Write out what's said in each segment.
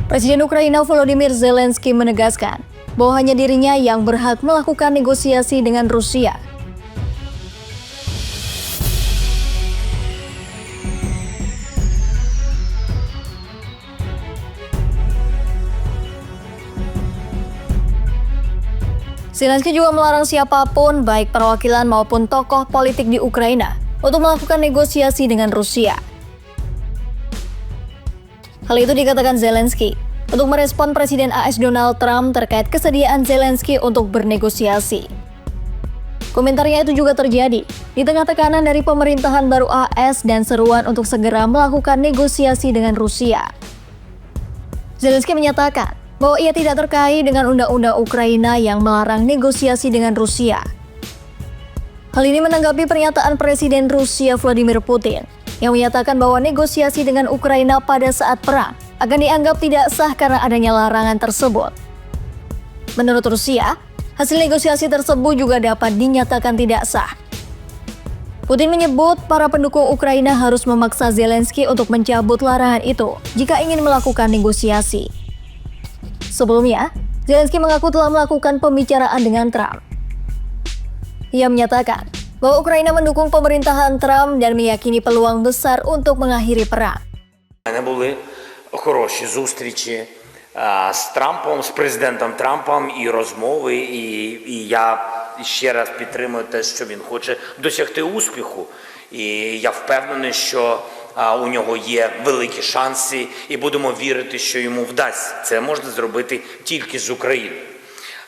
Presiden Ukraina Volodymyr Zelensky menegaskan bahwa hanya dirinya yang berhak melakukan negosiasi dengan Rusia. Zelensky juga melarang siapapun, baik perwakilan maupun tokoh politik di Ukraina, untuk melakukan negosiasi dengan Rusia. Hal itu dikatakan Zelensky untuk merespon Presiden AS Donald Trump terkait kesediaan Zelensky untuk bernegosiasi. Komentarnya itu juga terjadi di tengah tekanan dari pemerintahan baru AS dan seruan untuk segera melakukan negosiasi dengan Rusia. Zelensky menyatakan bahwa ia tidak terkait dengan undang-undang Ukraina yang melarang negosiasi dengan Rusia. Hal ini menanggapi pernyataan Presiden Rusia Vladimir Putin yang menyatakan bahwa negosiasi dengan Ukraina pada saat perang akan dianggap tidak sah karena adanya larangan tersebut. Menurut Rusia, hasil negosiasi tersebut juga dapat dinyatakan tidak sah. Putin menyebut para pendukung Ukraina harus memaksa Zelensky untuk mencabut larangan itu jika ingin melakukan negosiasi. Sebelumnya, Zelensky mengaku telah melakukan pembicaraan dengan Trump. Ia menyatakan bahwa Ukraina mendukung pemerintahan Trump dan meyakini peluang besar untuk mengakhiri perang. Були хороші зустрічі з Трампом, з президентом Трампом і розмови, і я ще раз підтримую те, що він хоче досягти успіху. І я впевнений, що у нього є великі шанси, і будемо вірити, що йому вдасться. Це можна зробити тільки з Україною.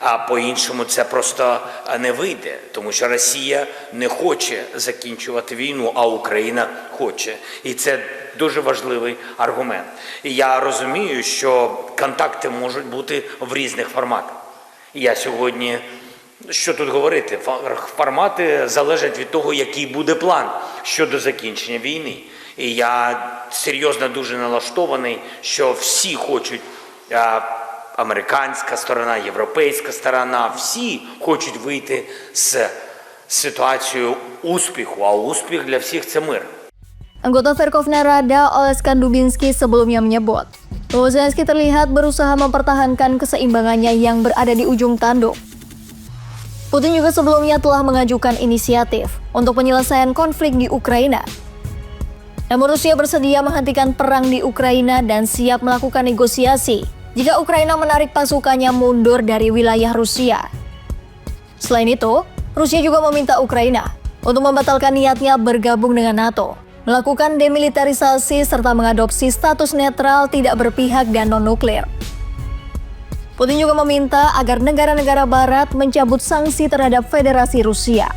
А по-іншому це просто не вийде, тому що Росія не хоче закінчувати війну, а Україна хоче. І це дуже важливий аргумент. І я розумію, що контакти можуть бути в різних форматах. І я сьогодні, що тут говорити, формати залежать від того, який буде план щодо закінчення війни. І я серйозно дуже налаштований, що всі хочуть, американська сторона, європейська сторона, всі хочуть вийти з ситуацією успіху, а успіх для всіх – це мир. Anggota Verkhovna Rada Oleskan Dubinsky sebelumnya menyebut bahwa Zelensky terlihat berusaha mempertahankan keseimbangannya yang berada di ujung tanduk. Putin juga sebelumnya telah mengajukan inisiatif untuk penyelesaian konflik di Ukraina. Namun Rusia bersedia menghentikan perang di Ukraina dan siap melakukan negosiasi jika Ukraina menarik pasukannya mundur dari wilayah Rusia. Selain itu, Rusia juga meminta Ukraina untuk membatalkan niatnya bergabung dengan NATO, melakukan demilitarisasi serta mengadopsi status netral tidak berpihak dan non-nuklir. Putin juga meminta agar negara-negara barat mencabut sanksi terhadap Federasi Rusia.